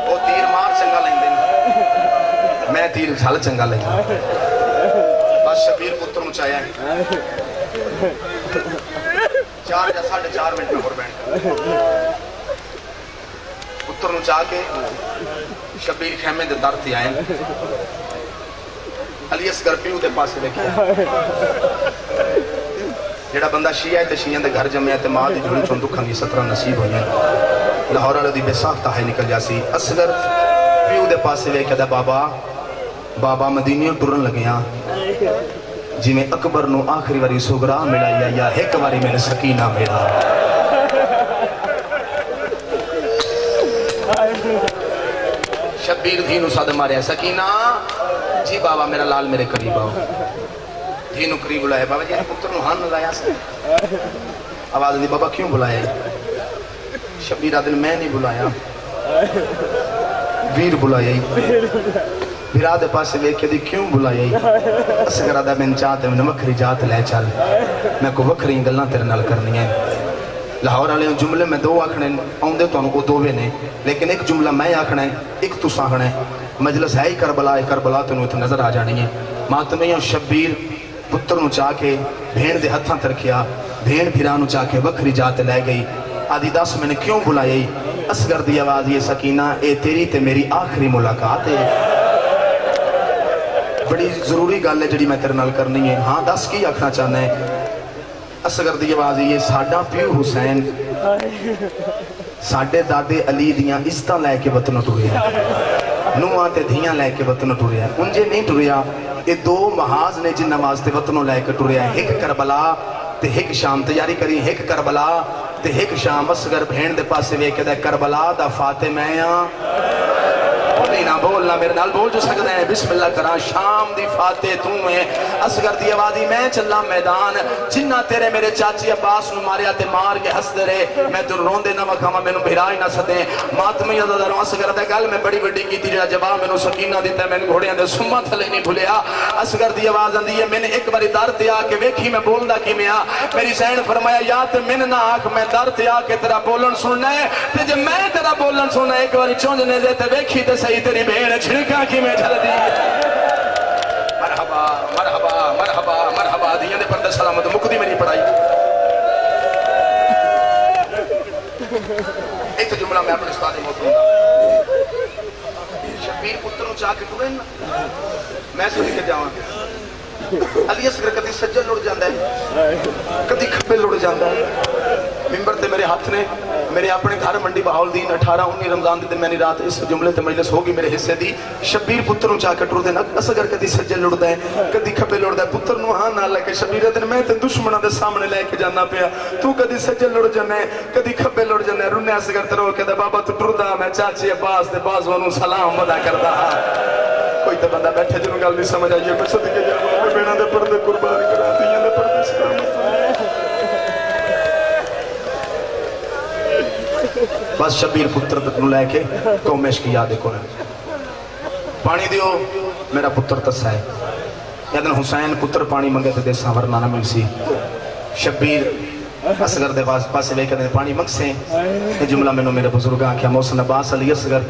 وہ تیر مار چنگا لیندے نے، میں تیر جھل چنگا لیندے۔ بس شبیر پتر نو چاہیا ہے 4 یا 4.5 منٹ میں ہور بینٹھ پتر نو چاہ کے شبیر خیمے دے در تے آئے، علی اصغر پیو دے پاسے دیکھے جڑا بندہ شیعہ ہے تے شیعہ دے گھر جمعہ تے ماں دی جھولی چون دکھاں گی 17 نصیب ہوئی ہیں، لاہور والے دی بے ساختہ ہے نکل جاسی۔ اصغر پیو دے پاسے دیکھے دا بابا مدینیوں ٹرن لگے ہاں جی میں اکبر نو آخری واری سغرا ملا یا ایک واری میں نے سکینہ ملا۔ شبیر دھی نو صد ماریا، سکینہ جی بابا میرا لال میرے قریب آؤ، دھی نو قریب بلایا، بابا جی پتر نو ہاں نہ لایا سے، آواز دی بابا کیوں بلایا؟ شبیر آدن میں نہیں بلایا، ویر بلایا ہی بھرا دے پاسے ویکھے دی کیوں بلایا ہی؟ اصغر آدھا میں چاہتے میں وکری جات لے چل، میں کو وکری گلاں تیرے نال کرنی ہے۔ لاہور والے جملے میں 2 آکھنے آؤندے تو انہوں کو 2 نے، لیکن ایک جملہ میں آکھنا ہے ایک تو ساکھنا ہے، مجلس ہے ہی کربلا تو انہوں نظر آ جانی ہے۔ ماتمیوں شبیر پتر نو چاہ کے بھین دے ہتھاں ترکیا، بھین بھرا نو چاہ کے وکری جات لے گئی، آدھی 10 میں نے کیوں بلائی؟ اصغر دی آواز یہ سکینہ اے تیری تے میری آخری ملاقات ہے، بڑی ضروری گل ہے جڑی میں تیرے نال کرنی ہے، ہاں 10 کی آکھنا چاہنا ہے؟ اصغر دی آواز یہ ساڈا پیو حسین ساڈے دادے علی دیاں عزتاں لے کے وطنوں ٹریا، نواں تے دھیاں لے کے وطنوں ٹریا، انجے نہیں ٹریا، یہ 2 محاذ نے جن نماز تے وطنوں لے کے ٹریا، ایک کربلا تے ایک شام، تیاری کری ایک کربلا تے ایک شام۔ اصغر بھین دے پاسے ویکھے دے کربلا دا فاطمہ ہاں، بولی نہ بولنا میرے نال بول جو سکتے ہیں، بسم اللہ کرا، شام دی فاتح تو میں۔ اصغر دی آوازی میں چلا میدان، جنہ تیرے میرے چاچی عباس نو ماریا تے مار کے ہس دے رہے، میں تو روندے نہ وکھاما میں نو بھرائی نہ سدیں، ماتمی ادھر اصغر دے گل میں بڑی بڑی کی تھی، جواب میں نو سکینہ دیتا ہے، میں نے گھوڑیاں دے سمہ تھلے نہیں بھولیا۔ اصغر دی آواز اندی ہے، میں نے ایک باری در تے آ کے ویکھی میں بولدا کی میں آ، میری سین فرمایا یا تے من نہ آکھ میں در تے آ کے تیرا بولن سننا ہے، تے جب میں تیرا بولن سننا ہے ایک باری چونجنے دے تے ویکھی تے صحیح تیری بھیڑ چھڑکا کی میں جھل دی۔ مرحبا مرحبا مرحبا مرحبا دیاں دے پردے سلامت مکدی میری پڑھائی۔ ایک تو جملہ میں اپنے استاد محترم شبیر پتر نو چاہ کے ٹرے نا، میں سنی کے جاواں علی اصغر کدی سجن لڑ جاندہ ہے، کدی کھبے لڑ جاندہ ہے۔ ممبر تے میرے ہاتھ نے میرے اپنے گھر منڈی بہاولدین 18-19 رمضان دے میں نے رات اس جملے تے مجلس ہوگی میرے حصے دی، شبیر پتر نو چاہ کے ٹر دے نا، اصغر کدی سجن لڑ ہے کدی کھبے لڑ ہے، پتر نو ہاں نہ لے کے شبیر دن میں تے دشمنہ دے سامنے لے کے جانا پیا، تو کدی سجن لڑ جانا ہے کدی کھبے لڑ جانا ہے، رونے اصغر تے رو کے دے بابا تو ٹر دا، میں چاچی عباس دے بازوں نو سلام ودا کردا۔ کوئی تے بندہ بیٹھے جنوں گل نہیں سمجھ آئیے، میں صدقے جاواں میں بیڑاں دے پردے قربان کرا دیاں دے پردے سلامت۔ بس شبیر پتر تکنو لے کے قومیش کی یادے کو رہے پانی دیو میرا پتر تسا ہے، یادن حسین پتر پانی منگے تھے دے ساور نانا مل سی، شبیر اصغر دے پاسے لے کے دے پانی منگ سے، یہ جملہ میں نو میرے بزرگاں کیا محسن عباس علی اصغر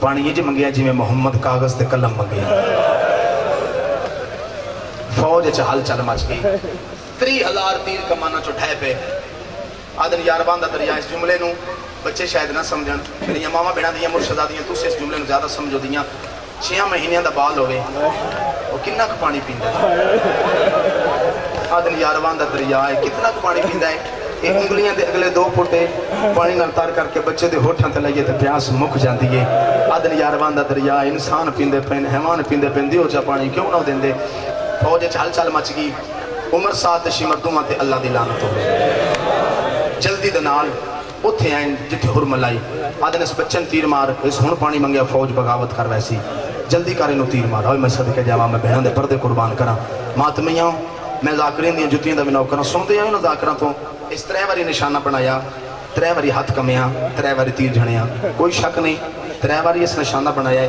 پانی یہ جی منگیا جی میں محمد کاغذ دے قلم منگیا، فوج چہل چل مچ گئی، 30,000 تیر کمانا چٹھائے پہ، آدن یاربان دا دریا اس جملے نو بچے شاید نہ سمجھن، میری ماما بیڑا دیا مرشدہ دیا تو سے اس جملے نو زیادہ سمجھو دیا، 6 مہینے دا بال ہوئے وہ کتنا کو پانی پیندہ ہے، آدن یاروان دا دریا ہے کتنا کو پانی پیندہ ہے، ایک انگلیاں دے اگلے 2 پھوٹے پانی نال تار کر کے بچے دے ہوٹھاں تے لائیے تے پیاس مک جاندی ہے، آدن یاروان دا دریا انسان پیندے پین حیوان پیندے پین دیو چا پانی کیوں نہ دیندے، فوج چال چال مچ گئی، عمر سات شمردوں تے اللہ دی لعنت ہو جلدی دنال اتھے آئیں جتھے حرم لائی، آدھن اس بچن تیر مار، اس ہن پانی منگیا فوج بغاوت کر ویسی، جلدی کارے نو تیر مار، ہوئے میں صدقے جاواں میں بہنوں دے پردے قربان کرا، ماتمیاں میں ذاکرین دیاں جتیاں دا بناو کرا، سنتے آئے نا ذاکران تو، اس 3 واری نشانہ بنایا، 3 واری ہاتھ کمیاں، 3 واری تیر جھڑیاں، کوئی شک نہیں، 3 واری اس نشانہ بنایا ہے،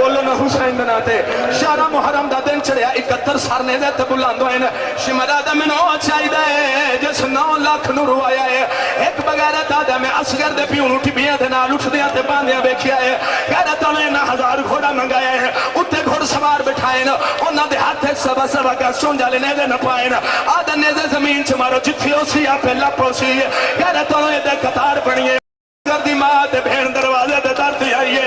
بولو نا حسین دے ناتے 11 محرم دا دن چڑھیا 71 سر نے دے تے بلاندو ہیں شمرا دا منو چاہی دے جس 9 لاکھ نو روایا ہے ایک بغیرت آدھا میں اصغر دے پیون اٹھی بیاں دے نال اٹھ دیاں تے باندیاں بیکھیا ہے غیرت آلے نا 1000 گھوڑا منگایا ہے اتے گھوڑ سوار بٹھائیں انہاں دے ہاتھ سبا سبا کا سونجا لے نیدے نہ پائیں آدھا نیدے زمین چ مارو جتھی ہو سی آپ لپو سی غیرت آلے دے قطار بنیے دی ماں تے بہن دروازے تے درتی آئیے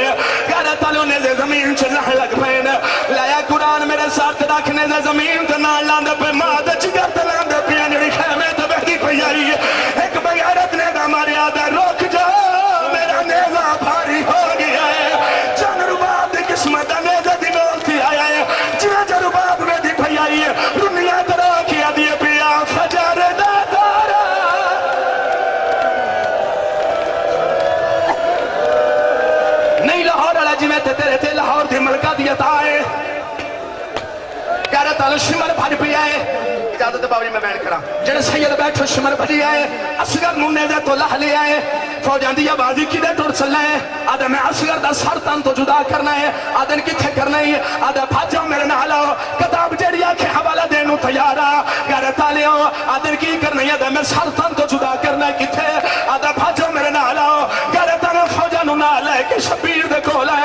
غیرت آلے نیدے زمین چ نہ لگ پائیں لایا قرآن میرے ساتھ رکھنے دے زمین تے نہ لاندے پہ ماں دے چگر تے لاندے پہ جڑی خیمے تے بہتی پہ آئیے ایک بغیرت نے دا مارے آدھا روک جا میرا نیزہ بھاری ہو گیا ہے جن رباب دی قسمت نیزہ دی بولتی آیا ہے جنہ جن رباب میں دی پہ آئیے دنیا ترا کیا دیے پیا فجر دا دارا نہیں لاہور والا جی میں تیرے تے لاہور دی ملکہ دی عطا ہے کہہ رہا تعالی شمر بھر پہ آئے اجازت باوری میں بیٹھ کرا جنہیں سید بیٹھو شمر بھری آئے اصغر نونے دے تو لہ لے آئے فوجان دی آبازی کی دے ٹوڑ چلنا ہے آدھے میں اصغر دا سر تن تو جدا کرنا ہے آدھے کتھے کرنا ہے آدھے بھاجو میرے نالاو کتاب جیڑی آنکھیں حوالہ دینو تیارا کہہ رہا لیو آدھے کی کرنا ہے آدھے میں سر تن تو جدا کرنا ہے کتھے آدھے بھاجو میرے نالاو کہہ رہا فوجانو نالے کہ شبیر دے کولا